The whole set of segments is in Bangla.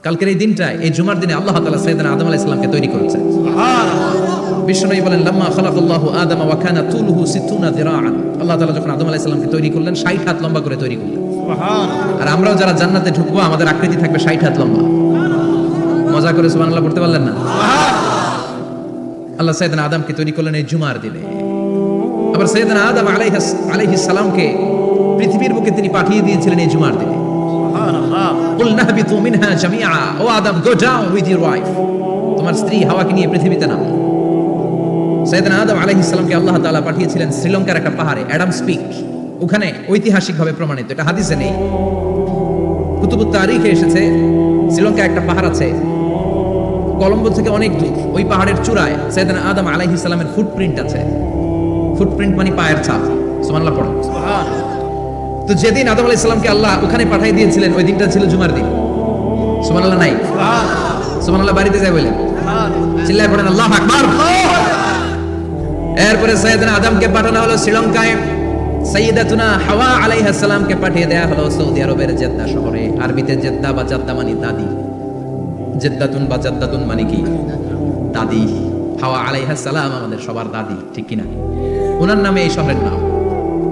কালকের এই দিনটা, এই জুমার দিনে আল্লাহ তাআলা সাইয়েদনা আদম আলাইহিস সালামকে তৈরি করেছেন। বিশ্বনবী বলেন লাম্মা খালাকাল্লাহু আদামা ওয়া কানা তুলুহু 60 যিরাআন, আল্লাহ তাআলা যখন আদম আলাইহিস সালামকে তৈরি করলেন 60 হাত লম্বা করে তৈরি করলেন। সুবহানাল্লাহ। আর আমরাও যারা জান্নাতে ঢুকবো আমাদের আকৃতি থাকবে 60 হাত লম্বা। মজা করে সুবহানাল্লাহ পড়তে পারলেন না? আল্লাহ সাইয়েদনা আদমকে তৈরি করলেন এই জুমার দিনে। আবার সাইয়েদনা আদম আলাইহিস সালামকে পৃথিবীর বুকে তিনি পাঠিয়ে দিয়েছিলেন এই জুমার দিনে। সুবহানাল্লাহ। কুলনা হাবিতু মিনহা জামিআ, ও Adam go down with your wife, তোমার স্ত্রী হাওয়াকে নিয়ে পৃথিবীতে নামো। সাইয়েদনা আদম আলাইহিস সালামকে আল্লাহ তাআলা পাঠিয়েছিলেন শ্রীলঙ্কার একটা পাহাড়ে, অ্যাডামস পিক। ওখানে ঐতিহাসিকভাবে প্রমাণিত, এটা হাদিসে নেই, কুতুবুত তারিখে এসেছে। শ্রীলঙ্কায় একটা পাহাড় আছে, কলম্বো থেকে অনেক দূর। ওই পাহাড়ের চূড়ায় সাইয়েদনা আদম আলাইহিস সালামের ফুটপ্রিন্ট আছে। ফুটপ্রিন্ট মানে পায়ের ছাপ। সুবহানাল্লাহ পড়ুন। সুবহানাল্লাহ। তো যেদিন আদম আলাইহিস সালামকে আল্লাহ ওখানে পাঠিয়ে দিয়েছিলেন ওই দিনটা ছিল জুমার দিন। সুবহানাল্লাহ নাই? সুবহানাল্লাহ বাড়িতে যাই বলেন, চিল্লায় পড়েন আল্লাহু আকবার। এরপরে সাইয়েদনা আদমকে পাঠানো হলো শ্রীলঙ্কায়, সাইয়্যিদাতুনা হাওয়া আলাইহিস সালামকে পাঠিয়ে দেয়া হলো সৌদি আরবের জেদ্দা শহরে। আরবিতে জেদ্দা বা জাদ্দা মানে দাদি, জেদ্দাতুন বা জাদ্দাতুন মানে কি? দাদি। হাওয়া আলাইহিস সালাম আমাদের সবার দাদি, ঠিক কি না? ওনার নামে এই শহরের নাম।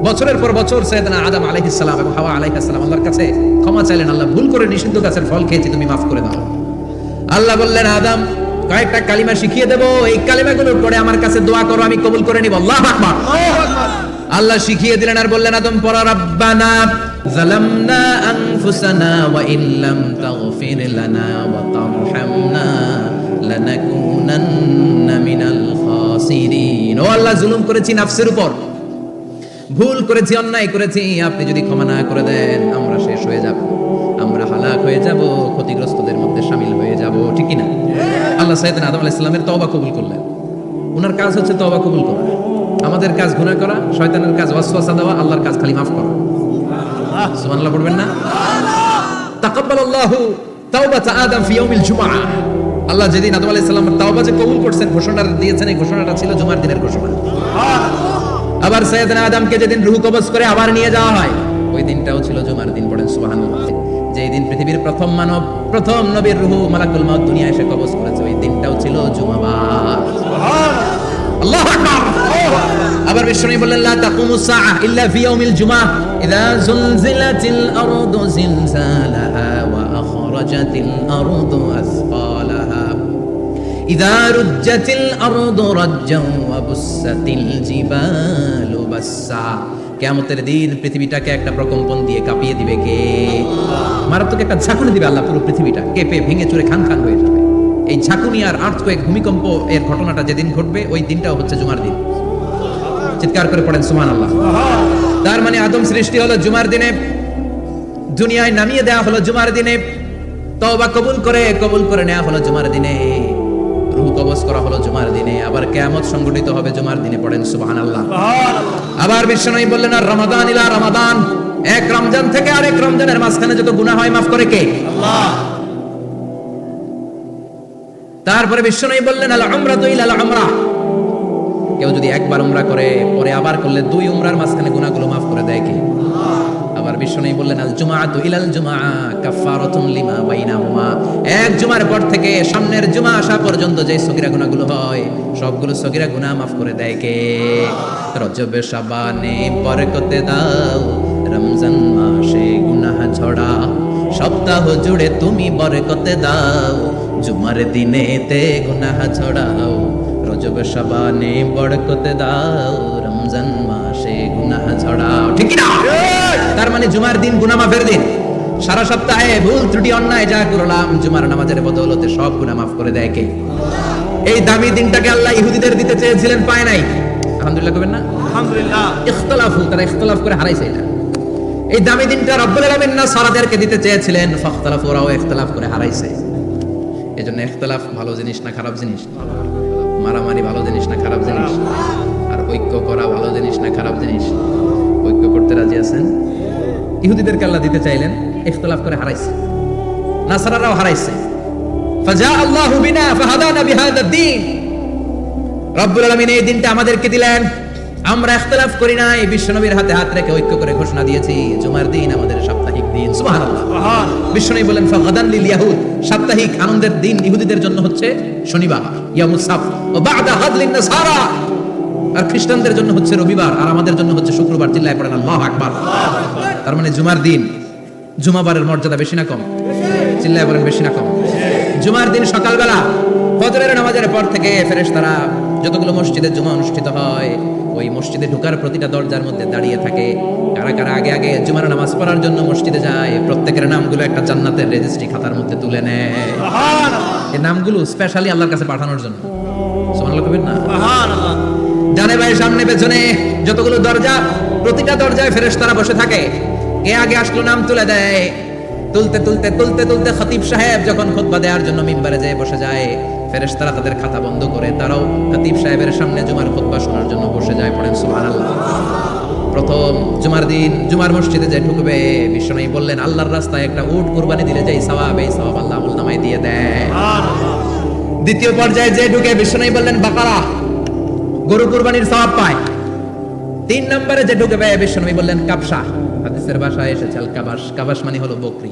বছরের পর বছর সাইয়েদনা আদম আলাইহিস সালাম এবং হাওয়া আলাইহিস সালাম আল্লাহর কাছে ক্ষমা চাইলেন, আল্লাহ ভুল করে নিষিদ্ধ গাছের ফল খেয়েছি, তুমি মাফ করে দাও। আল্লাহ বললেন আদম কয়েকটা কালিমা শিখিয়ে দেব, এই কালিমাগুলোর পরে আমার কাছে দোয়া করো, আমি কবুল করে নিব। আল্লাহু আকবার। আল্লাহ শিখিয়ে দিলেন আর বললেন আদম পড়ো রাব্বানা যালামনা আনফুসানা ওয়া ইল্লাম তাগফির লানা ওয়া তারহামনা লানাকুনান্না মিনাল খাসিরিন। ও আল্লাহ, জুলুম করেছি নাফসের উপর, ভুল করেছি, অন্যায় করেছি, আপনি যদি ক্ষমা না করে দেন আমরা শেষ হয়ে যাব, আমরা হালাক হয়ে যাব, ক্ষতিগ্রস্তদের মধ্যে শামিল হয়ে যাব, ঠিক কি না? আল্লাহ সাইয়েদনা আদম আলাইহিস সালামের তওবা কবুল করলেন। ওনার কাজ হচ্ছে তওবা কবুল করা। আমাদের কাজ গুনাহ করা, শয়তানের কাজ ওয়াসওয়াসা দেওয়া, আল্লাহর কাজ খালি মাফ করা। সুবহানাল্লাহ পড়বেন না? তাকাব্বালাল্লাহু তাওবাতা আদম ফি ইয়াউমিল জুমআহ। আল্লাহ যেদিন আদম আলাইহিস সালামের তওবা যে কবুল করছেন, ঘোষণা দিয়েছেন, এই ঘোষণাটা ছিল জুমার দিনের ঘোষণা। আবার সাইয়েদনা আদমকে যেদিন রূহ কবজ করে আবার নিয়ে যাওয়া হয়, ওই দিনটাও ছিল জুমার দিন। পড়েন সুবহানাল্লাহ। যেই দিন পৃথিবীর প্রথম মানব, প্রথম নবীর রূহ মালাকুল মউত দুনিয়ায় এসে কবজ করেছে, ওই দিনটাও ছিল জুমাবার। সুবহানাল্লাহ। আল্লাহু আকবার। আবার বিশ্বনবী বললেন লা তাকুমুস সাআহ ইল্লা ফি ইয়াউমিল জুমআহ ইযা যুলজিলাতিল আরদু জিলজালাহা ওয়া আখরাজাতিল আরদু আসফালাহা ইযা রুজ্জাতিল আরদু রাজ্জান ওয়া বুসাতিল জিবালু বাসসা। কিয়ামতের দিন পৃথিবীটাকে একটা প্রকম্পন দিয়ে কাঁপিয়ে দিবে কে? মারাত্মক একটা ঝাঁকুনি দিবে আল্লাহ, পুরো পৃথিবীটা কেঁপে ভেঙে চুরে খান খান হয়ে যাবে। এই ঝাঁকুনি আর আর্থকোয়েক, ভূমিকম্প এর ঘটনাটা যেদিন ঘটবে ওই দিনটাও হচ্ছে জুমার দিন। চিৎকার করে পড়েন সুবহানাল্লাহ। তার মানে আদম সৃষ্টি হলো জুমার দিনে, দুনিয়ায় নামিয়ে দেওয়া হলো জুমার দিনে, তওবা কবুল করে নেওয়া হলো জুমার দিনে, রূহ কবজ করা হলো জুমার দিনে, আবার কিয়ামত সংঘটিত হবে জুমার দিনে। পড়েন সুবহানাল্লাহ। আবার বিশ্বনবী বললেন আর রমাদান ইলা রমাদান, এক রমজান থেকে আরেক রমজানের মাঝখানে যত গুনাহ হয় মাফ করে কে? আল্লাহ। তারপরে বিশ্বনবী বললেন আল উমরাতু ইলাল উমরাহ, কেউ যদি একবার উমরা করে পরে আবার করলে দুই উমরার মাঝখানে গুনাহগুলো মাফ করে দেয় কে? আবার বিশ্বনবী বললেন আল জুমআতু ইলাল জুমআহ কাফফারাতুন লিমা বাইনাহুমা, এক জুমার পর থেকে সামনের জুমা আসা পর্যন্ত যে সগীরা গুনাহগুলো হয় সবগুলো সগীরা গুনাহ মাফ করে দেয় কে? রজবে শাবানে বরকতে দাও, রমজান মাসে গুনাহ ঝরা, সপ্তাহ জুড়ে তুমি বরকতে দাও, জুমার দিনেতে গুনাহ ছড়াও, রজব শাবানে বরকতে দাও, রমজান মাসে গুনাহ ছড়াও, ঠিক না? তার মানে জুমার দিন গুনাহ মাফের দিন। সারা সপ্তাহে ভুল ত্রুটি অন্যায় যা করলাম জুমার নামাজের বদৌলতে সব গুনাহ মাফ করে দেয় কে? এই দামি দিনটাকে আল্লাহ ইহুদিদের দিতে চেয়েছিলেন, পায় নাই। আলহামদুলিল্লাহ কবেন না? আলহামদুলিল্লাহ। ইখতিলাফু, তারা ইখতিলাফ করে হারাইছে এটা। এই দামি দিনটা রব্বুল আলামিন না সারাদেরকে দিতে চেয়েছিলেন, ফাখতালাফু, ওরাও ইখতিলাফ করে হারাইছে। এজন্য ইখতিলাফ ভালো জিনিস না খারাপ জিনিস? মারামারি ভালো জিনিস না খারাপ জিনিস? আর ঐক্য করা ভালো জিনিস না খারাপ জিনিস? ঐক্য করতে রাজি আছেন? ইহুদিদেরকে আল্লাহ দিতে চাইলেন, ইখতিলাফ করে হারাইছে। নাসারারাও হারাইছে। ফাজা আল্লাহু বিনা ফাহাদানা বিহাদা দ্বীন। রব্বুল আলামিন এই দিনটা আমাদেরকে দিলেন, আমরা ইখতিলাফ করি না, এই বিশ্বনবীর হাতে হাত রেখে ঐক্য করে ঘোষণা দিয়েছি জুমার দিন আমাদের সাপ্তাহিক দিন। সুবহানাল্লাহ। বিশ্বনবী বলেন ফাগাদান লিল ইয়াহুদ, সাপ্তাহিক আনন্দের দিন ইহুদিদের জন্য হচ্ছে শনিবার ইয়ামুস সাবত, ওয়া বা'দা হাদলিন নাসারা, আর খ্রিস্টানদের জন্য হচ্ছে রবিবার, আর আমাদের জন্য হচ্ছে শুক্রবার। চিল্লায় পড়েন আল্লাহু আকবার। তার মানে জুমার দিন, জুমাবারের মর্যাদা বেশি না কম? চিল্লায় বলেন বেশি না কম? জুমার দিন সকালবেলা ফজরের নামাজের পর থেকে ফেরেশতারা যতগুলো মসজিদে জুমা অনুষ্ঠিত হয় ওই মসজিদে ঢোকার প্রতিটা দরজার মধ্যে দাঁড়িয়ে থাকে। কারা কারা আগে আগে জুমার নামাজ পড়ার জন্য মসজিদে যায়, প্রত্যেকের নামগুলো একটা জান্নাতের রেজিস্ট্রি খাতার মধ্যে তুলে নেয়। এই নামগুলো স্পেশালি আল্লাহর কাছে পাঠানোর জন্য। সুবহানাল্লাহ কইবেন না? সুবহানাল্লাহ। ডানে বাঁয়ে সামনে পেছনে যতগুলো দরজা, প্রতিটা দরজায় ফেরেশতারা বসে থাকে। কে আগে আসলো নাম তুলে দেয়। তুলতে তুলতে তুলতে তুলতে খতিব সাহেব যখন খুতবা দেওয়ার জন্য মিম্বারে যেয়ে বসে যায়, ফেরেশতারা তাদের খাতা বন্ধ করে তারাও খতিব সাহেবের সামনে জুমার খুতবা শোনার জন্য বসে যায়। পড়েন সুবহানাল্লাহ। প্রথম জুমার দিন জুমার মসজিদে যে ঢুকবে, বিশ্বনবী বললেন আল্লাহর রাস্তায় একটা উট কুরবানি দিলে যেই সওয়াব, এই সওয়াব আল্লাহ আমলনামায় দিয়ে দেয়। দ্বিতীয় পর্যায়ে যে ঢুকে, বিশ্বনবী বললেন বাকারা, গরু কুরবানির সওয়াব পায়। তিন নম্বরে যে ঢুকবে, বিশ্বনবী বললেন কাবসা, হাদিসের ভাষায় এসেছে আল কাবাস, কাবাস মানে হলো বকরি,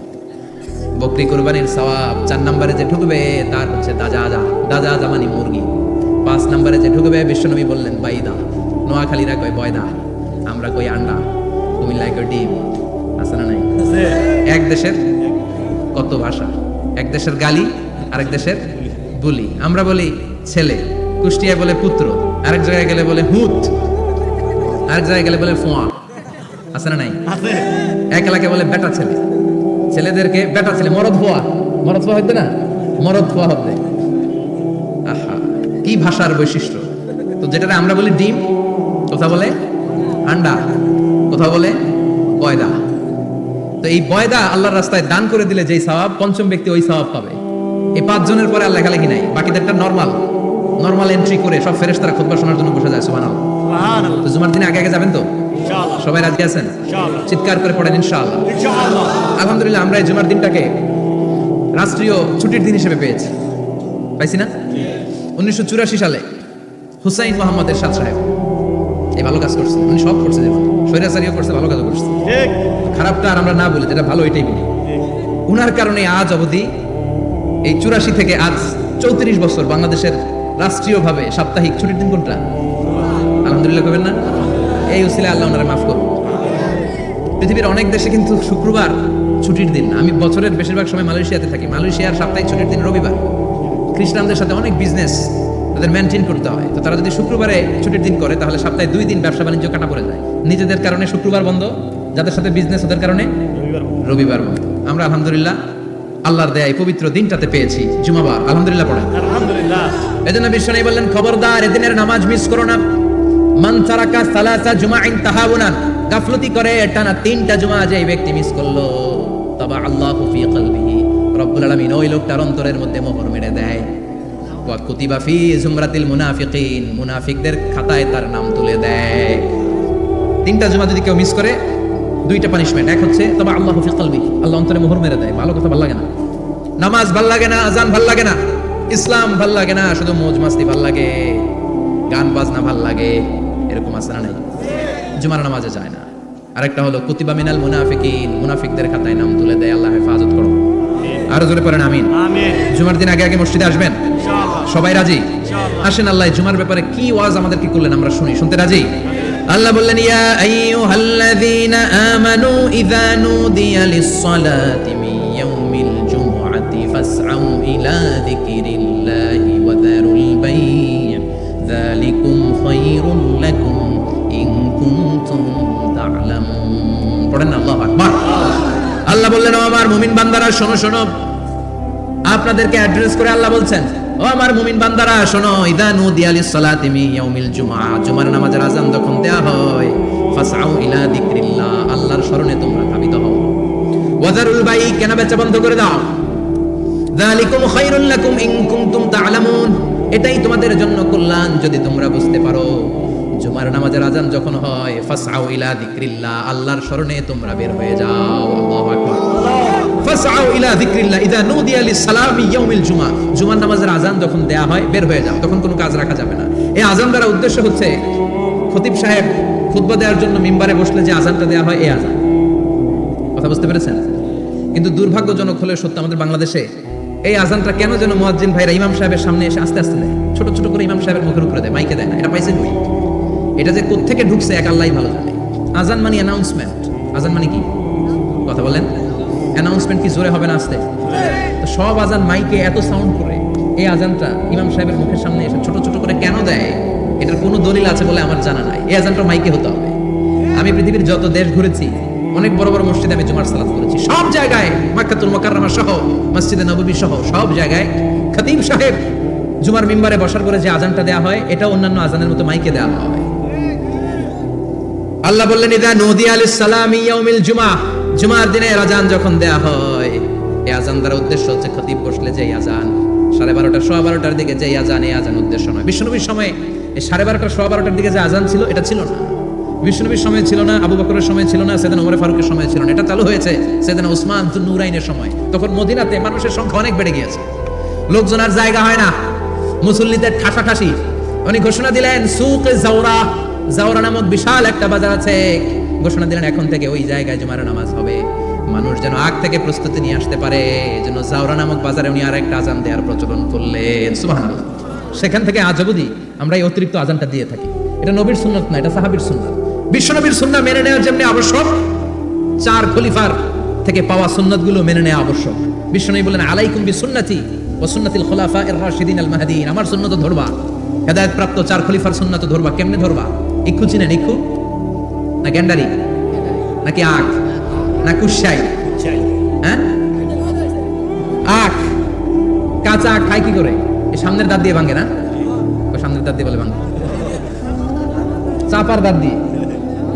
বকরি কুরবানির সওয়াব। চার নম্বরে যে ঢুকবে তার হচ্ছে দাজাজা, দাজাজা মানে মুরগি। পাঁচ নম্বরে যে ঢুকবে, বিশ্বনবী বললেন বাইদা, নোয়াখালীরা কয় বয়দা, আমরা কই আন্ডা, কুমিল্লায় কই ডিম। আছে না নাই? এক দেশের কত ভাষা, এক দেশের গালি আরেক দেশের বুলি। আমরা বলি ছেলে, কুষ্টিয়ায় বলে পুত্র, আরেক জায়গায় গেলে বলে হুত, আরেক জায়গায় গেলে বলে ফোয়া। আছে না নাই? এক এলাকায় বলে বেটা ছেলে, ছেলেদেরকে বেটা ছেলে, মরদ ফোয়া, মরদ ফোয়া হইতে না, মরদ ফোয়া হবে। আহা, কি ভাষার বৈশিষ্ট্য! তো যেটা আমরা বলি ডিম, কোথা বলে আন্ডা, কোথা বলে বয়দা। তো এই বয়দা আল্লাহর রাস্তায় দান করে দিলে যেই সওয়াব, পঞ্চম ব্যক্তি ওই সওয়াব পাবে। এই পাঁচজনের পরে আর লেখালেখি নাই, বাকিদেরটা নরমাল এন্ট্রি করে সব ফেরেশতারা খুতবা শোনার জন্য বসে যায়। সুবহানাল্লাহ। তো জুমার দিনে আগে আগে যাবেন তো? ইনশাআল্লাহ। সবাই রাজি আছেন? ইনশাআল্লাহ। চিৎকার করে পড়েন ইনশাআল্লাহ। ইনশাআল্লাহ। আলহামদুলিল্লাহ, আমরা এই জুমার দিনটাকে রাষ্ট্রীয় ছুটির দিন হিসেবে পেয়েছি, পাইছি না? 1984 সালে হুসাইন মোহাম্মদ এরশাদ সাহেব এই ভালো কাজ করছে, উনি সব করছে, যেমন স্বৈরাচারীও করছে, ভালো কাজও করছে। খারাপটা আর আমরা না বলি, যেটা ভালো এটাই বলি। উনার কারণে আজ অবধি এই 84 থেকে আজ 34 বছর বাংলাদেশের রাষ্ট্রীয়ভাবে সাপ্তাহিক ছুটির দিন কোনটা? আলহামদুলিল্লাহ কবেন না? এই উসিলায় আল্লাহ ওনারা মাফ করুন। পৃথিবীর অনেক দেশে কিন্তু শুক্রবার ছুটির দিন। আমি বছরের বেশিরভাগ সময় মালয়েশিয়াতে থাকি, মালয়েশিয়ার সাপ্তাহিক ছুটির দিন রবিবার। খ্রিস্টানদের সাথে অনেক বিজনেস তাদের মেনটেন করতে হয়, তো তারা যদি শুক্রবারে ছুটির দিন করে তাহলে সপ্তাহে 2 দিন ব্যবসা বাণিজ্য কাটা পড়ে যায়। নিজেদের কারণে শুক্রবার বন্ধ, যাদের সাথে বিজনেস ওদের কারণে রবিবার বন্ধ। আমরা আলহামদুলিল্লাহ আল্লাহর দেয় পবিত্র দিনটাতে পেয়েছি জুমাবার। আলহামদুলিল্লাহ পড়েন আলহামদুলিল্লাহ। এজন্য বিশ্বনবী বললেন খবরদার এদিনের নামাজ মিস করো না। মান তারাকা সালাসা জুমাইন তাহাউনান, গাফলতি করে টানা 3টা জুমা যে ব্যক্তি মিস করলো, তাবা আল্লাহু ফি কলবিহি, রব্বুল আলামিন ওই লোকটার অন্তরের মধ্যে মোহর মেরে দেয়। ওয়া কুতিবা ফি জুমরাতিল মুনাফিকিন, মুনাফিকদের খাতায় তার নাম তুলে দেয়। 3টা জুমা যদি কেউ মিস করে, 2টা পানিশমেন্ট। এক হচ্ছে তাবা আল্লাহু ফি কলবি, আল্লাহ অন্তরে মোহর মেরে দেয়। ভালো কথা ভালো লাগে না, নামাজ ভাল লাগে না, আজান ভাল লাগে না, ইসলাম ভাল লাগে না, শুধু মৌজ মাস্তি ভাল লাগে, গান বাজনা ভাল লাগে, এরকম আছে না নাই? জুমার নামাজে যায় না। আরেকটা হলো কুতিবা মিনাল মুনাফিকিন, মুনাফিকদের খাতায় নাম তুলে দেয়। আল্লাহ হেফাজত করো। আরো জোরে পড়েন আমিন। আমিন। জুমার দিন আগে আগে মসজিদে আসবেন ইনশাআল্লাহ। সবাই রাজি? ইনশাআল্লাহ। আসেন আল্লাহ জুমার ব্যাপারে কি ওয়াজ আমাদের কি করলেন আমরা শুনি। শুনতে রাজি? আল্লাহ বললেন ইয়া আইয়ুহাল্লাযীনা আমানু ইযা নুদিয়া লিস-সালাতি মিন ইয়াউমিল জুমআতি ফাসআউ ইলা যিকরিল্লাহি ওয়া যারুল বাই', যালিকুম খায়রুল লাকুম ইন কুনতুম তা'লামুন। পড়েন আল্লাহু আকবার। আল্লাহ বললেন ও আমার মুমিন বান্দারা শোনো শোনো, আপনাদেরকে অ্যাড্রেস করে আল্লাহ বলছেন ও আমার মুমিন বান্দারা শোনো, ইযা নুদিয়া লিস-সালাতি মিন ইয়াউমিল জুমআ, জুমার নামাজের আযান যখন দেয়া হয়, ফাসআউ ইলা যিকরিল্লাহ, আল্লাহর স্মরণে তোমরা ধাবিত হও। ওয়া যারুল বাই', কেনা বেচা বন্ধ করে দাও। যালিকুম খায়রুল লাকুম ইন কুনতুম তা'লামুন, এটাই তোমাদের জন্য কল্যাণ যদি তোমরা বুঝতে পারো। জুমার নামাজের আযান যখন হয়, ফাসআউ ইলা যিকরিল্লাহ, আল্লাহর স্মরণে তোমরা বের হয়ে যাও। আল্লাহু আকবার। ফাসআউ ইলা যিকরিল্লাহ ইযা নুদিয়া লিস-সালামি ইয়াউমিল জুমআ, জুমার নামাজের আযান যখন দেয়া হয় বের হয়ে যাও, তখন কোনো কাজ রাখা যাবে না। এই আযান দ্বারা উদ্দেশ্য হচ্ছে খতিব সাহেব খুতবা দেওয়ার জন্য মিম্বারে বসলে যে আজানটা দেওয়া হয় এই আজান। কথা বুঝতে পেরেছেন? কিন্তু দুর্ভাগ্যজনক হলে সত্য, আমাদের বাংলাদেশে এই আজানটা কেন যেন মুয়াজ্জিন ভাইরা ইমাম সাহেবের সামনে এসে আস্তে আস্তে দেয়, ছোট ছোট করে ইমাম সাহেবের মুখের উপরে দেয়, মাইকে দেয় না। এটা পাইছেন কই? এটা যে কোত্থেকে ঢুকছে এক আল্লাহই ভালো জানে। আজান মানে অ্যানাউন্সমেন্ট। আজান মানে কি? কথা বলেন। অ্যানাউন্সমেন্ট কি জোরে হবে না আস্তে? তো সব আজান মাইকে এত সাউন্ড করে, এই আজানটা ইমাম সাহেবের মুখের সামনে এসে ছোট ছোট করে কেন দেয়? এটার কোনো দলিল আছে বলে আমার জানা নাই। এই আজানটা মাইকে হতে হবে। আমি পৃথিবীর যত দেশ ঘুরেছি, অনেক বড় বড় মসজিদে আমি জুমার সালাত করেছি, সব জায়গায় মক্কাতুল মুকাররমা সহ মসজিদে নববী সহ সব জায়গায় খতিব সাহেব জুমার মিম্বারে বসার পরে যে আজানটা দেয়া হয়, এটা অন্যান্য আজানের মতো মাইকে দেয়া হয়। আল্লাহ বললেন, ইদা নুদিয়া লিস সালামি ইয়াউমিল জুমআহ, জুমার দিনে আজান যখন দেয়া হয়, এই আজান দ্বারা উদ্দেশ্য হচ্ছে খতিব বসলে যে আজান 12:30 সোয়া 12টার দিকে যে আজান, এই আজান উদ্দেশ্য নয়। বিশ্বনবীর সময় এই 12:30 সোয়া 12টার দিকে যে আজান ছিল, এটা ছিল না। বিশ্বনবীর সময় ছিল না, আবু বকরের সময় ছিল না, সাইয়েদনা ওমর ফারুকের সময় ছিল না। এটা চালু হয়েছে সাইয়েদনা উসমান যুন নুরাইনের সময়। তখন মদিনাতে মানুষের সংখ্যা অনেক বেড়ে গিয়েছে, লোকজন আর জায়গা হয় না, মুসল্লিদের ঠাসাঠাসি। উনি ঘোষণা দিলেন, সুকে জাওরা, জাওরা নামক বিশাল একটা বাজার আছে, ঘোষণা দিলেন এখন থেকে ওই জায়গায় জুমার নামাজ হবে। মানুষ যেন আগ থেকে প্রস্তুতি নিয়ে আসতে পারে, এজন্য জাওরা নামক বাজারে উনি আরেকটা আজান দেওয়ার প্রচলন করলেন। সুবহানাল্লাহ। সেখান থেকে আজ অবধি আমরা এই অতিরিক্ত আজানটা দিয়ে থাকি। এটা নবীর সুন্নাত না, এটা সাহাবীর সুন্নাত। বিশ্বনবীর সুন্নাহ মেনে নেওয়া যেমনি আবশ্যক, 4 খলিফার থেকে পাওয়া সুন্নাতগুলো মেনে নেওয়া আবশ্যক। বিশ্বনবী বলেন, আলাইকুম বিসুন্নতি ওয়া সুন্নাতিল খুলাফায়ে আর-রাশিদিন আল মাহদিয়িন, আমার সুন্নাত ধরবা, হেদায়েত প্রাপ্ত 4 খলিফার সুন্নাত ধরবা। কেমনে ধরবা? ইক্ষু চিনেন? ইক্ষু না গ্যান্ডারি নাকি আখ না কুশাই? হ্যাঁ, আখ। কাঁচা আখ খায় কি করে? এই সামনের দাঁত দিয়ে ভাঙে না? সামনের দাঁত দিয়ে বলে ভাঙে, চাপার দাঁত দিয়ে,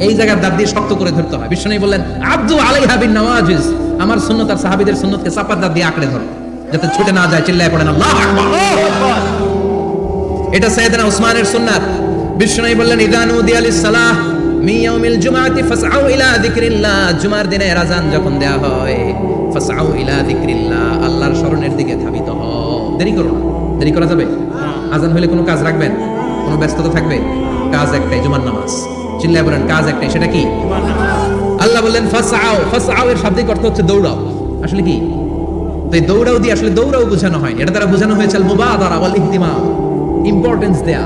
এই জায়গার দাঁত দিয়ে শক্ত করে ধরতে হয়। বিশ্বনবী বললেন, আব্দু আলাইহা বিন নওয়াজিজ, আমার সুন্নাত আর সাহাবীদের সুন্নাতকে চাপার দাঁত দিয়ে আঁকড়ে ধরো, যাতে ছুটে না যায়। চিল্লায় পড়েন আল্লাহু আকবার। এটা সাইয়েদনা উসমানের সুন্নাত। বিশ্বনবী বললেন, ইযা নুদিয়া লিস-সালাহ মিন ইয়াউমিল জুমআতি ফাসআউ ইলা যিকরিল্লাহ, জুমার দিনে আজান যখন দেয়া হয়, ফাসআউ ইলা যিকরিল্লাহ, আল্লাহর স্মরণের দিকে ধাবিত হও। দেরি করো না। দেরি করা যাবে? আজান হলে কোনো কাজ রাখবেন? কোনো ব্যস্ততা থাকবে? কাজ একটাই, জুমার নামাজ। চিল্লায় বলেন, কাজ একটাই, সেটা কি? আল্লাহ বললেন ফাসআউ, ফাসআউ এর শাব্দিক অর্থ হচ্ছে দৌড়াও। আসলে কি? তো এই দৌড়াও দিয়ে আসলে দৌড়াও বোঝানো হয়, এটা দ্বারা বোঝানো হয়েছে আল মুবাদারা ওয়াল ইহতিমাম, ইম্পর্টেন্স দেয়া,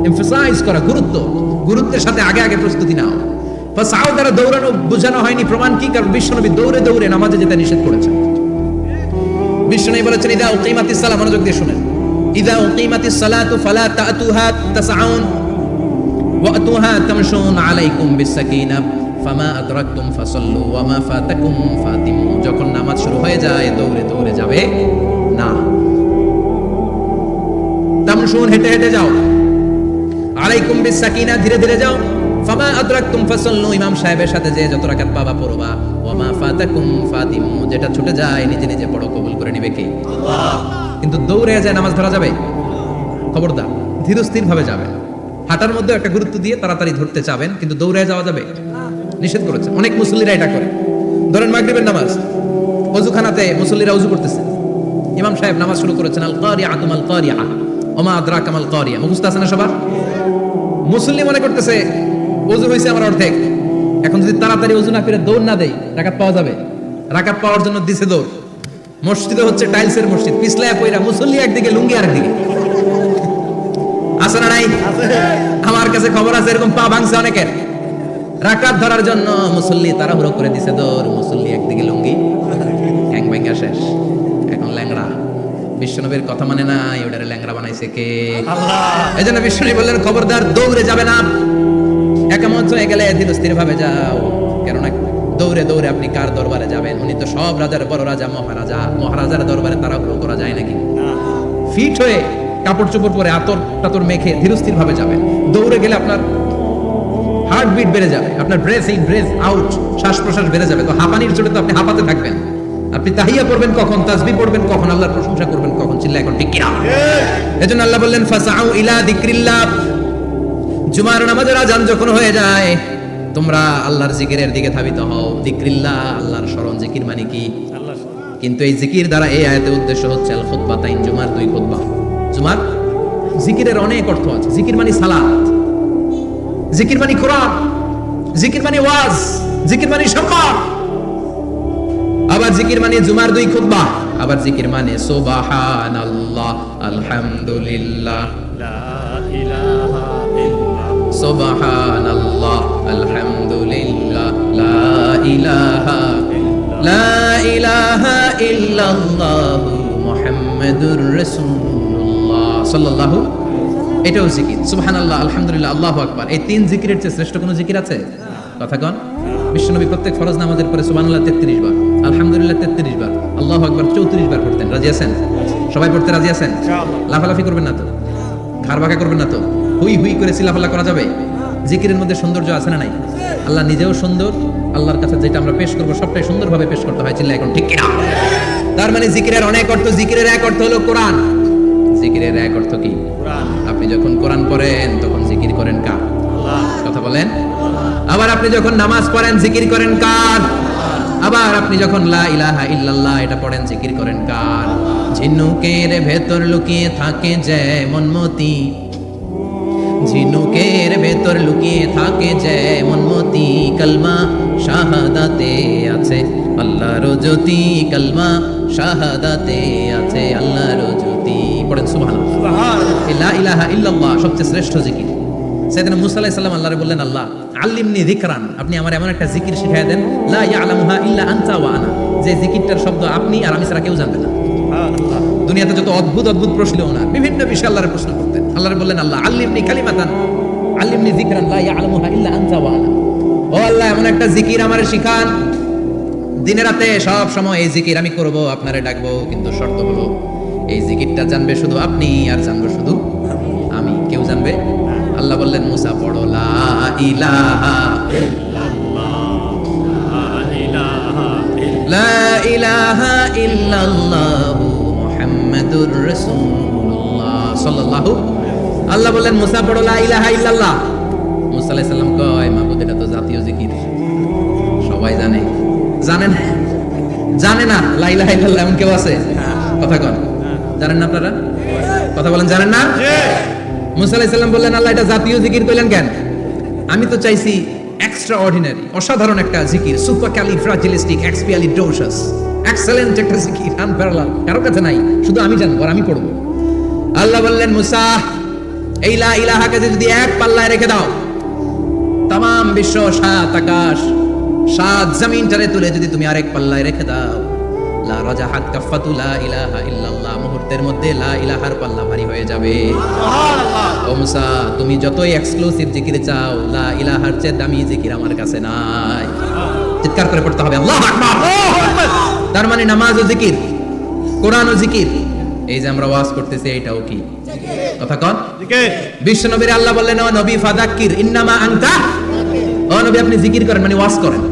এমফাসাইজ করা, গুরুত্ব, গুরুত্বের সাথে আগে আগে প্রস্তুতি নাও। ফাসআউ দ্বারা দৌড়ানো বোঝানো হয়নি। প্রমাণ কি? কারণ বিশ্বনবী দৌড়ে দৌড়ে নামাজে যেতে নিষেধ করেছেন। বিশ্বনবী বলেছেন, ইদা উকিমাতিস সালাহ, মনোযোগ দিয়ে শুনেন, ইদা উকিমাতিস সালাতু ফালা তা'তুহা তাসআউন ওয়াতুহা তামশুন আলাইকুম বিসাকিনাহ ফামা আদরাকতুম ফাসাল্লু ওয়া মা ফাতাকুম ফাতিমু, যখন নামাজ শুরু হয়ে যায় দৌড়ে দৌড়ে যাবে না, তামশুন হেঁটে হেঁটে যাও, আলাইকুম বিসাকিনাহ ধীরে ধীরে যাও, ফামা আদরাকতুম ফাসাল্লু ইমাম সাহেবের সাথে যে যত রাকাত পাবা পড়বা, ওয়া মা ফাতাকুম ফাতিমু যেটা ছুটে যায় নিজে নিজে পড়ো, কবুল করে নিবে কে? আল্লাহ। কিন্তু দৌড়ে যায় নামাজ ধরা যাবে? খবরদার, ধীর স্থির ভাবে যাবে। হাঁটার মধ্যে একটা গুরুত্ব দিয়ে তাড়াতাড়ি ধরতে চাবেন, কিন্তু দৌড়ে যাওয়া যাবে? নিষেধ করেছে। অনেক মুসল্লিরা এটা করে। ধরেন মাগরিবের নামাজ, ওযুখানাতে মুসল্লিরা ওযু করতেছে, ইমাম সাহেব নামাজ শুরু করেছেন, আল কারিআতু মাল কারিআ ওয়া মা আদরাকা মাল কারিআ, মুখস্থ আছে না সবার? মুসল্লি মনে করতেছে ওযু হইছে আমার অর্ধেক, এখন যদি তাড়াতাড়ি ওযু না করে দৌড় না দেই রাকাত পাওয়া যাবে? রাকাত পাওয়ার জন্য দিছে দৌড়। মসজিদে হচ্ছে টাইলসের মসজিদ, পিছলায় পয়রা মুসল্লি একদিকে, লুঙ্গি আরেকদিকে। আছে না নাই? আমার কাছে খবর আছে এরকম পা ভাঙছে অনেকের। রাকাত ধরার জন্য মুসল্লি তাড়াহুড়ো করে দিছে দৌড়, মুসল্লি একদিকে লুঙ্গি, ঠ্যাং ভাঙা শেষ, এখন ল্যাংড়া। বিশ্বনবীর কথা মানে না, ওটারে ল্যাংড়া বানাইছে কে? আল্লাহ। এজন্য বিশ্বনবী বললেন, খবরদার দৌড়ে যাবে না, একামত হয়ে গেলে ধীর স্থির ভাবে যাও। কেননা দৌড়ে দৌড়ে আপনি কার দরবারে যাবেন? উনি তো সব রাজার বড় রাজা, মহারাজা। মহারাজার দরবারে তাড়াহুড়ো করা যায় নাকি? ফিট হয়ে কাপড় চোপড় পরে আতর টাতর মেখে ধীরস্থির ভাবে যাবেন। দৌড়ে গেলে আপনার হার্টবিট বেড়ে যাবে, আপনার ব্রেথ ইন ব্রেথ আউট, শ্বাস প্রশ্বাস বেড়ে যাবে। তো হাঁপানির চোটে তো আপনি হাঁপাতে থাকবেন। আপনি তাহিয়া পড়বেন কখন, তাসবিহ পড়বেন কখন, আল্লাহর প্রশংসা করবেন কখন? চিল্লা এখন ঠিক কিনা? এজন্য আল্লাহ বললেন, ফাসআউ ইলা যিকরিল্লাহ, জুমার নামাজের আযান যখন হয়ে যায় তোমরা আল্লাহর জিকিরের দিকে ধাবিত হও। যিকরিল্লাহ, আল্লাহর স্মরণ। জিকির মানে কি? কিন্তু এই জিকির দ্বারা এই আয়াতের উদ্দেশ্য হচ্ছে আল খুতবাতাইন, জুমার 2 খুতবা। জুমার জিকিরের অনেক অর্থ আছে। জিকির মানে সালাত। জিকির মানে কোরআন, জিকির মানে ওয়াজ, জিকির মানে সম্মান। আবার জিকির মানে জুমার 2 খুতবা, আবার জিকির মানে সুবহানাল্লাহ, আলহামদুলিল্লাহ, লা ইলাহা ইল্লাল্লাহ, সুবহানাল্লাহ, আলহামদুলিল্লাহ, লা ইলাহা ইল্লাল্লাহ, মুহাম্মাদুর রাসূলুল্লাহ সাল্লাল্লাহু। এটাও জিকির। সুবহানাল্লাহ, আলহামদুলিল্লাহ, আল্লাহু আকবার। এই 3 জিকিরের চেয়ে শ্রেষ্ঠ কোনো জিকির আছে? কথা কন। বিশ্বনবী প্রত্যেক ফরজ নামাজের পরে সুবহানাল্লাহ 33 বার, আলহামদুলিল্লাহ 33 বার, আল্লাহু আকবার 34 বার পড়তেন। রাজি আছেন? সবাই পড়তে রাজি আছেন? লাফালাফি করবেন না তো? ঘাড় বাঁকা করবেন না তো? হুই হুই করে চিল্লাফাল্লা করা যাবে? জিকিরের মধ্যে সৌন্দর্য আছে না নাই? আল্লাহ নিজেও সুন্দর, আল্লাহর কাছে যেটা আমরা পেশ করব সবটাই সুন্দরভাবে পেশ করতে হয়। চিল্লা এখন ঠিক কিনা? তার মানে জিকিরের অনেক অর্থ। জিকিরের এক অর্থ হলো কোরআন। জিকিরের এক অর্থ কি? কোরআন। আপনি যখন কোরআন পড়েন তখন জিকির করেন কার? আল্লাহ। কথা বলেন। আবার আপনি যখন নামাজ পড়েন জিকির করেন কার? আবার আপনি যখন লা ইলাহা ইল্লাল্লাহ এটা পড়েন জিকির করেন কার? ঝিনুকের ভেতর লুকিয়ে থাকে যেমন মতি, ঝিনুকের ভেতর লুকিয়ে থাকে যেমন মতি, কালমা শাহাদাতে আছে আল্লাহর জ্যোতি, কালমা শাহাদাতে আছে আল্লাহর জ্যোতি। পড়েন সুবহানাল্লাহ। সুবহানাল্লাহ। লা ইলাহা ইল্লাল্লাহ সবচেয়ে শ্রেষ্ঠ জিকির। সাইয়েদনা মুসা আলাইহিস সালাম আল্লাহরে বললেন, আল্লাহ আল্লিমনি যিকরান, আপনি আমার এমন একটা জিকির শিখায় দেন লা ইয়ালামুহা ইল্লা আনতা ওয়া আনা, যে জিকিরটার শব্দ আপনি আর আমি ছাড়া কেউ জানবে না। সুবহানাল্লাহ। দুনিয়াতে যত অদ্ভুত অদ্ভুত প্রশ্ন ওনার, বিভিন্ন বিষয়ে আল্লাহরে প্রশ্ন করতেন। আল্লাহরে বললেন, আল্লাহ আল্লিমনি কালিমাতান, আল্লিমনি যিকরান লা ইয়ালামুহা ইল্লা আনতা ওয়া আনা। ও আল্লাহ এমন একটা জিকির আমারে শিখান, দিনে রাতে সব সময় এই জিকির আমি করব, আপনারে ডাকবো, কিন্তু শর্ত হলো এই জিকিরটা জানবে শুধু আপনি আর জানবো শুধু আমি, কেউ জানবে। আল্লাহ বললেন, মুসা পড়ো লা ইলাহা লা ইলাহা ইল্লাল্লাহু মুহাম্মাদুর রাসূলুল্লাহ সাল্লাল্লাহু। আল্লাহ বললেন, মুসা পড়ো লা ইলাহা ইল্লাল্লাহ। মুসা আলাইহিস সালাম কয়, মাবুদ এটা তো জাতীয় জিকির, সবাই জানে। জানেন? জানে না লা ইলাহা ইল্লাল্লাহ এমন কেউ আছে? কথা কন। জানেন না আপনারা? কথা বলেন, জানেন না? মুসা আলাইহিস সালাম বললেন, আল্লাহ এটা জাতীয় জিকির কইলেন কেন? আমি তো চাইছি এক্সট্রা অর্ডিনারি, অসাধারণ একটা জিকির, সুপারক্যালিফ্রাজিলিস্টিক এক্সপিয়ালিডোসাস, এক্সেলেন্ট একটা জিকির, আনপ্যারালাল, কারো কাছে নাই, শুধু আমি জানবো আর আমি পড়বো। আল্লাহ বললেন, মুসা এই লা ইলাহাকে যদি এক পাল্লায় রেখে দাও, তামাম বিশ্ব, 7 আকাশ, 7 জমিনটারে তুলে যদি তুমি আরেক পাল্লায় রেখে দাও, লা রাজাহাত কাফাতু লা ইলাহা ইল্লাল্লাহ, মুহূর্তের মধ্যে লা ইলাহার পাল্লা ভারী হয়ে যাবে। সুবহানাল্লাহ। ও মুসা, তুমি যতই এক্সক্লুসিভ জিকির চাও, লা ইলাহার চেয়ে দামি জিকির আমার কাছে নাই। চিৎকার করে পড়তে হবে আল্লাহু আকবার। তার মানে নামাজও জিকির, কোরআনও জিকির, এই যে আমরা ওয়াজ করতেছি এটাও কি কথা কন? জিকির। বিশ্ব নবীর আল্লাহ বললেন, ও নবী ফাযাক্কির ইন্নামা আনতা, ও নবী আপনি জিকির করেন মানে ওয়াজ করেন।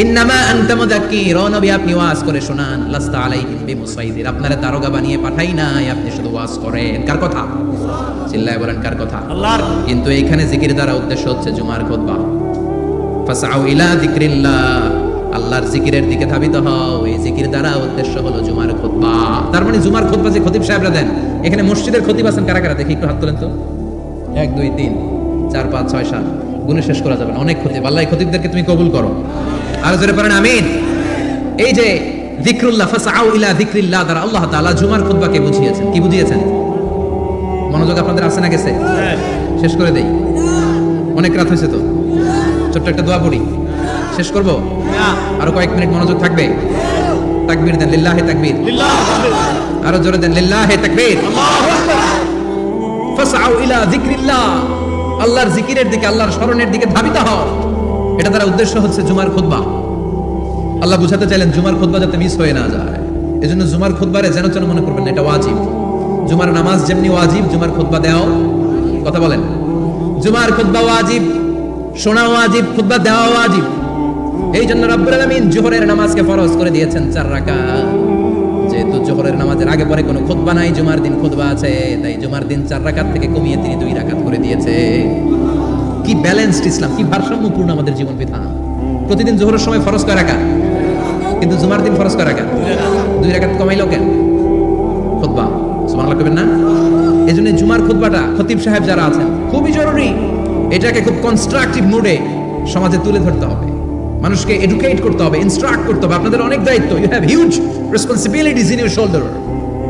ইন্নামা আনতা মুযাক্কির, ও নবী আপনি ওয়াজ করে শোনান। লাস্তা আলাইহিম বিমুসাইদির, আপনারা দারোগা বানিয়ে পাঠাই নাই, আপনি শুধু ওয়াজ করেন। কার কথা? চিল্লায় বলেন কার কথা? আল্লাহর। কিন্তু এইখানে জিকির দ্বারা উদ্দেশ্য হচ্ছে জুমার খুতবা। ফাসআউ ইলা যিকরিল্লাহ, আল্লাহর জিকিরের দিকে ধাবিত হও, এই জিকির দ্বারা উদ্দেশ্য হলো জুমার খুতবা। তার মানে জুমার খুতবা যে খতিব সাহেবরা দেন, এখানে মসজিদের খতিব আছেন কারা কারা? দেখি একটু হাত তোলেন তো। 1 2 3 4 5 6 7, গুণে শেষ করা যাবে না, অনেক খতিব। আল্লাহ এই খতিবদেরকে তুমি কবুল করো। আর জোরে পড়েন আমিন। এই যে যিকরুল্লাহ, ফাসআউ ইলা যিকরিল্লাহ দ্বারা আল্লাহ তাআলা জুমার খুতবাকে বুঝিয়েছেন। কি বুঝিয়েছেন? মনোযোগ আপনাদের আছে না গেছে? শেষ করে দেই, অনেক রাত হয়েছে তো। ছোট্ট একটা দোয়া পড়ি, শেষ করব। আরো কয়েক মিনিট মনোযোগ থাকবে। তাকবীর দেন, লিল্লাহি তাকবীর। আরো জোরে দেন, লিল্লাহি তাকবীর। ফাসআউ ইলা যিকরিল্লাহ, আল্লাহর জিকিরের দিকে, আল্লাহর স্মরণের দিকে ধাবিত হও। এটা দ্বারা উদ্দেশ্য হচ্ছে জুমার খুতবা। আল্লাহ বুঝাতে চাইলেন জুমার খুতবা যাতে মিস হয়ে না যায়, এজন্য জুমার খুতবারে যেন যেন মনে করবেন এটা ওয়াজিব। জুমার নামাজ যেমনি ওয়াজিব, জুমার খুতবা দেওয়াও, কথা বলেন, জুমার খুতবা ওয়াজিব, শোনা ওয়াজিব, খুতবা দেওয়া ওয়াজিব। এই জন্য রব্বুল আলামিন জোহরের নামাজকে ফরজ করে দিয়েছেন 4 রাকাত। যেহেতু জোহরের নামাজের আগে পরে কোনো খুতবা নাই, জুমার দিন খুতবা আছে, তাই জুমার দিন 4 রাকাত থেকে কমিয়ে তিনি 2 রাকাত করে দিয়েছে। কি ব্যালেন্সড ইসলাম, কি ভারসাম্যপূর্ণ আমাদের জীবন বিধান। প্রতিদিন জোহরের সময় ফরজ কয় রাকাত, কিন্তু জুমার দিন ফরজ কয় রাকাত? 2 রাকাত কমাইলো কেন? খুতবা, সুবহানাল্লাহ কইবেন না? এজন্য জুমার খুতবাটা খতিব সাহেব যারা আছেন খুবই জরুরি। এটাকে খুব কনস্ট্রাকটিভ মুডে সমাজে তুলে ধরতে হবে, মানুষকে এডুকেট করতে হবে, ইনস্ট্রাক্ট করতে হবে। আপনাদের অনেক দায়িত্ব, you have huge responsibilities in your shoulder.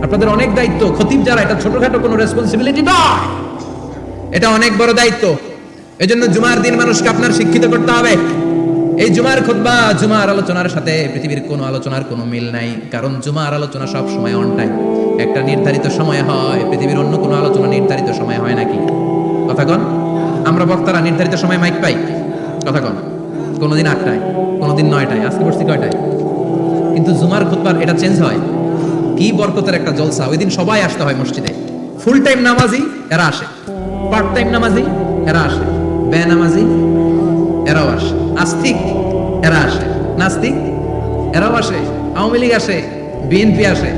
আপনাদের অনেক দায়িত্ব, খতিব যারা, এটা ছোটখাটো কোনো রেসপন্সিবিলিটি নয়, এটা অনেক বড় দায়িত্ব। এজন্য জুমার দিন মানুষকে আপনার শিক্ষিত করতে হবে। এই জুমার খুতবা, জুমার আলোচনার সাথে পৃথিবীর কোনো আলোচনার কোনো মিল নাই, কারণ জুমার আলোচনা সব সময় অন টাইম, একটা নির্ধারিত সময় হয়। পৃথিবীর অন্য কোনো আলোচনা নির্ধারিত সময় হয় নাকি? কথা কন। আমরা বক্তারা নির্ধারিত সময় মাইক পাই? কথা কন। কোনোদিন 8টায়, কোনোদিন 9টায়, আজকে বসছি কয়টায়? কিন্তু জুমার খুতবার এটা চেঞ্জ হয়। কি বরকতের একটা জলসা! ওই দিন সবাই আসতে হয় মসজিদে। ফুল টাইম নামাজি এরা আসে, পার্ট টাইম নামাজি এরা আসে, বেনামাজি এরাও আসে, আস্তিক এরা আসে, নাস্তিক এরাও আসে, আওয়ামী লীগ আসে, বিএনপি আসে,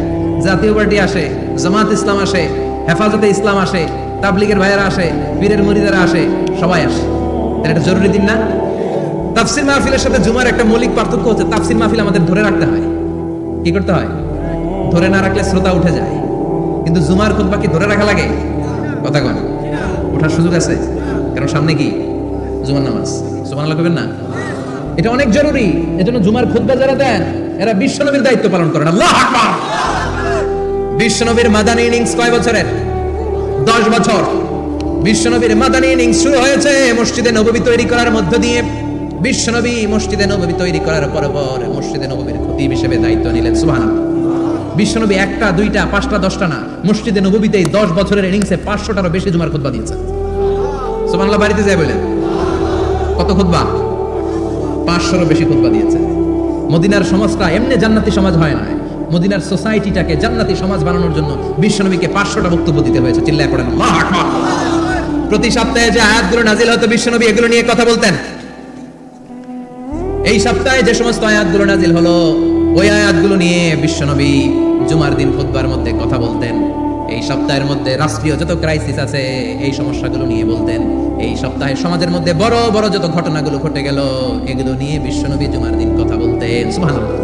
জাতীয় পার্টি আসে, জামাত ইসলাম আসে, হেফাজতে ইসলাম আসে, তাবলিগের ভাইয়েরা আসে, পীরের মুরিদেরা আসে, সবাই আসে। তাহলে এটা জরুরি দিন না? তাফসির মাহফিলের সাথে জুমার একটা মৌলিক পার্থক্য হচ্ছে, তাফসির মাহফিল আমাদের ধরে রাখতে হয়। কি করতে হয়? ধরে না রাখলে শ্রোতা উঠে যায়। কিন্তু জুমার খুতবা কি ধরে রাখা লাগে? কথা কন। ওঠার সুযোগ আছে, কারণ সামনে কি জুমার নামাজ। সুবহানাল্লাহ কইবেন না? এটা অনেক জরুরি। এজন্য জুমার খুতবা যারা দেন এরা বিশ্বনবীর দায়িত্ব পালন করেন। আল্লাহু আকবার। বিশ্বনবীর মাদানী ইনিংস কয় বছরের? 10 বছর। বিশ্বনবীর মাদানী ইনিংস শুরু হয়েছে মসজিদে নববী তৈরি করার মধ্য দিয়ে। বিশ্বনবী মসজিদে নববী তৈরি করার পর মসজিদে নববীর খতিব হিসেবে দায়িত্ব নিলেন। সুবহানাল্লাহ। বিশ্বনবী 1টা 2টা 5টা 10টা না, মসজিদে নববীতেই 10 বছরের ইনিংসে 500টারও বেশি জুমার খুতবা দিয়েছেন। সুবহানাল্লাহ। বাড়িতে যায় বলেন কত খুতবা? 500রও বেশি খুতবা দিয়েছে। মদিনার সমাজটা এমনি জান্নাতি সমাজ হয় না, মদিনার সোসাইটিটাকে জান্নাতি সমাজ বানানোর জন্য বিশ্বনবীকে 500টা বক্তব্য দিতে হয়েছে। চিল্লায় পড়েন আল্লাহু আকবার। প্রতি সপ্তাহে যে আয়াতগুলো নাজিল হতো বিশ্বনবী এগুলো নিয়ে কথা বলতেন। এই সপ্তাহে যে সমস্ত আয়াতগুলো নাজিল হলো ওই আয়াতগুলো নিয়ে বিশ্বনবী জুমার দিন খুতবার মধ্যে কথা বলতেন। এই সপ্তাহের মধ্যে রাষ্ট্রীয় যত ক্রাইসিস আছে এই সমস্যাগুলো নিয়ে বলতেন। এই সপ্তাহে সমাজের মধ্যে বড় বড় যত ঘটনাগুলো ঘটে গেল এগুলো নিয়ে বিশ্বনবী জুমার দিন কথা বলতেন। সুবহানাল্লাহ।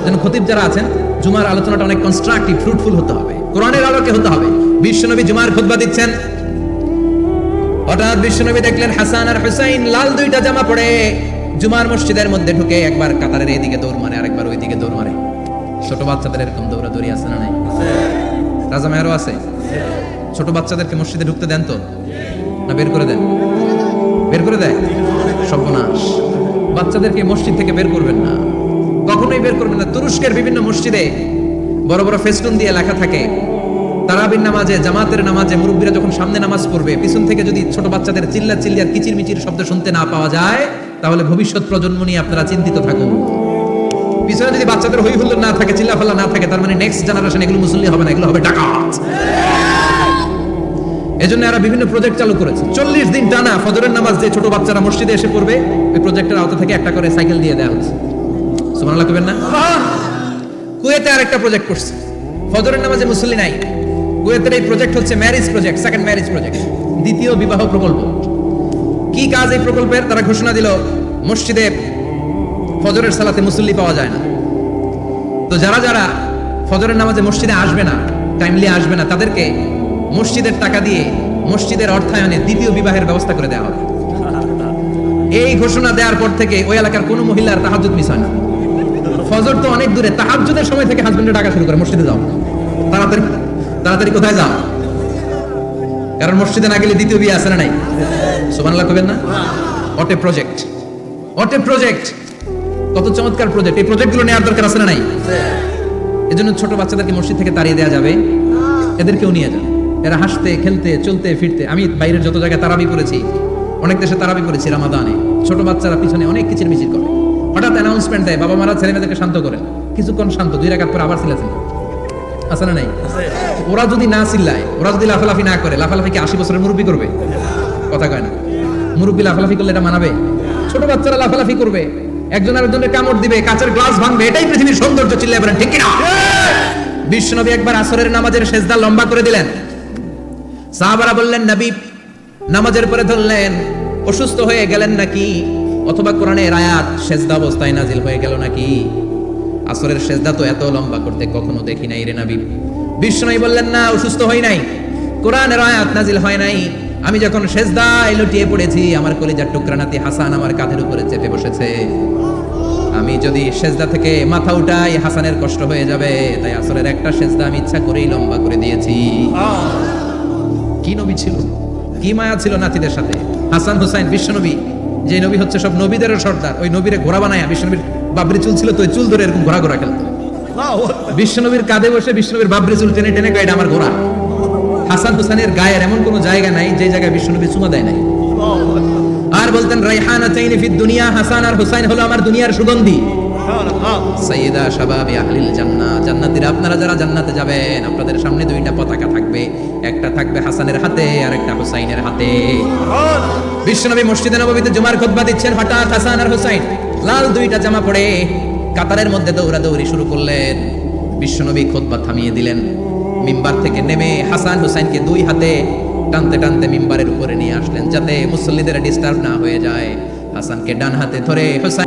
যেন খতিব যারা আছেন জুমার আলোচনাটা অনেক কনস্ট্রাকটিভ, ফ্রুটফুল হতে হবে, কোরআনের আলোকে হতে হবে। বিশ্বনবী জুমার খুতবা দিচ্ছেন, হঠাৎ বিশ্বনবী দেখলেন হাসান আর হুসাইন লাল 2টা জামা পরে জুমার মসজিদের মধ্যে ঢুকে একবার কাতারের এইদিকে দৌড় মারে, আরেকবার ওইদিকে দৌড় মারে। ছোট বাচ্চাদের এরকম দৌড়াদৌড়ি আছে না নাই? রাজা মেহরও আছে। ছোট বাচ্চাদেরকে মসজিদে ঢুকতে দেন তো না বের করে দেন? বের করে দেয়। সর্বনাশ। বাচ্চাদেরকে মসজিদ থেকে বের করবেন না, কখনোই বের করবেন না। তুরস্কের বিভিন্ন মসজিদে বড় বড় ফেস্টুন দিয়ে লেখা থাকে তারাবির নামাজে, জামাতের নামাজে মুরব্বীরা যখন সামনে নামাজ পড়বে পিছন থেকে যদি ছোট বাচ্চাদের চিল্লা চিল্লিয়ার কিচির মিচির শব্দ শুনতে না পাওয়া যায় তাহলে ভবিষ্যৎ প্রজন্ম নিয়ে আপনারা চিন্তিত থাকুন। পিছনে যদি বাচ্চাদের হই হুল্লোড় না থাকে, চিল্লাফাল্লা না থাকে, তার মানে নেক্সট জেনারেশন এগুলো মুসল্লি হবে না, এগুলো হবে ডাকাত। এজন্য এরা বিভিন্ন প্রজেক্ট চালু করেছে। 40 দিন টানা ফজরের নামাজ যে ছোট বাচ্চারা মসজিদে এসে পড়বে ওই প্রজেক্টের আওতা থেকে একটা করে সাইকেল দিয়ে দেওয়া হচ্ছে। সুবহানাল্লাহ কইবেন না? কুয়েতে আরেকটা প্রজেক্ট করছে, ফজরের নামাজে মুসল্লি নাই। কুয়েতের এই প্রজেক্ট হচ্ছে marriage project, second marriage project, দ্বিতীয় বিবাহ প্রকল্প। কি কাজ এই প্রকল্পের? তারা ঘোষণা দিল মসজিদে ফজরের সালাতে মুসল্লি পাওয়া যায় না, তো যারা যারা ফজরের নামাজে মসজিদে আসবে না, টাইমলি আসবে না, তাদেরকে মসজিদের টাকা দিয়ে মসজিদের অর্থায়নে দ্বিতীয় বিবাহের ব্যবস্থা করে দেওয়া হবে। এই ঘোষণা দেওয়ার পর থেকে ওই এলাকার কোনো মহিলার তাহাজ্জুদ মিস হয় না। ফজর তো অনেক দূরে, তাহাজ্জুদের সময় থেকে হাজবেন্ডের ডাকা শুরু করে মসজিদে যাও, তাড়াতাড়ি তাড়াতাড়ি কোথায় যাও, কারণ মসজিদে না গেলে দ্বিতীয় বিয়ে আছে না নাই? সুবহানাল্লাহ কইবেন না? What a project, what a project, কত চমৎকার প্রজেক্ট। এই প্রজেক্টগুলো নেওয়ার দরকার আছে না নাই? এজন্য ছোট বাচ্চাদেরকে মসজিদ থেকে তাড়িয়ে দেওয়া যাবে, এদেরকেও নিয়ে যান। এরা হাসতে খেলতে চলতে ফিরতে, আমি বাইরের যত জায়গায় তারাবি করেছি, অনেক দেশে তারাবি করেছি রামাদানে, ছোট বাচ্চারা পিছনে অনেক কিচির মিচির করে, হঠাৎ অ্যানাউন্সমেন্ট দেয় বাবা মারা ছেলে মেয়েদেরকে শান্ত করেন, কিছুক্ষণ শান্ত, 2 রাকাত পরে আবার চিল্লাছেন, আছে না নাই? ওরা যদি না চিল্লায়, ওরা যদি লাফালাফি না করে, লাফালাফি কি 80 বছরের মুরব্বী করবে? কথা কয় না। মুরব্বী লাফালাফি করলে এটা মানাবে? ছোট বাচ্চারা লাফালাফি করবে, একজন আরেকজনের কামড় দিবে, কাঁচের গ্লাস ভাঙবে, এটাই পৃথিবীর সৌন্দর্য। চিল্লায় বলেন ঠিক কিনা? বিশ্বনবী একবার আসরের নামাজের সেজদা লম্বা করে দিলেন। সাহাবারা বললেন নবী নামাজের পরে ধরলেন অসুস্থ হয়ে গেলেন নাকি, অথবা কোরআনের আয়াত সেজদা অবস্থায় নাজিল হয়ে গেল নাকি? আসরের সেজদা তো এত লম্বা করতে কখনো দেখি নাই রে নবী। বিশ্বনবী বললেন না, অসুস্থ হই নাই, কোরআনের আয়াত নাজিল হয় নাই, আমি যখন সেজদায় লুটিয়ে পড়েছি, আমার কলিজার টুকরা নাতি হাসান আমার কাঁধের উপরে চেপে বসেছে। আমি যদি সেজদা থেকে মাথা উঠাই হাসানের কষ্ট হয়ে যাবে, তাই আসরের একটা সেজদা আমি ইচ্ছা করেই লম্বা করে দিয়েছি। কি নবী ছিল, কি মায়া ছিল নাতিদের সাথে। হাসান হুসাইন বিশ্বনবী, যে নবী হচ্ছে সব নবীদেরও সর্দার, ওই নবীরে ঘোড়া বানায়, বিশ্বনবীর বাবরি চুল ছিল তো ওই চুল ধরে এরকম ঘোড়া ঘোড়া খেলতো। বিশ্বনবীর কাঁধে বসে বিশ্বনবীর বাবরি চুল টেনে টেনে কয়, এটা আমার ঘোড়া। হাসান হুসাইনের গায়ের এমন কোনো জায়গা নাই যে জায়গায় বিশ্বনবী চুমা দেয় নাই। আর বলতেন রাইহানাতাইনি ফিদ দুনিয়া, হাসান আর হুসাইন হলো আমার দুনিয়ার সুগন্ধি। সাইয়্যিদা শাবাবি আহলিল জান্নাহ, জান্নাতীরা আপনারা যারা জান্নাতে যাবেন, আপনাদের সামনে দুইটা পতাকা থাকবে, একটা থাকবে হাসানের হাতে আর একটা হুসাইনের হাতে। বিশ্বনবী মসজিদে নববীতে জুমার খুতবা দিচ্ছেন, হঠাৎ হাসান আর হুসাইন লাল দুইটা জামা পরে কাতারের মধ্যে দৌড়াদৌড়ি শুরু করলেন। বিশ্বনবী খুতবা থামিয়ে দিলেন, মিম্বার থেকে নেমে হাসান হুসাইনকে দুই হাতে টানতে টানতে মিম্বারের উপরে নিয়ে আসলেন, যাতে মুসল্লিদের ডিস্টার্ব না হয়ে যায়। হাসানকে ডান হাতে ধরে হুসাইন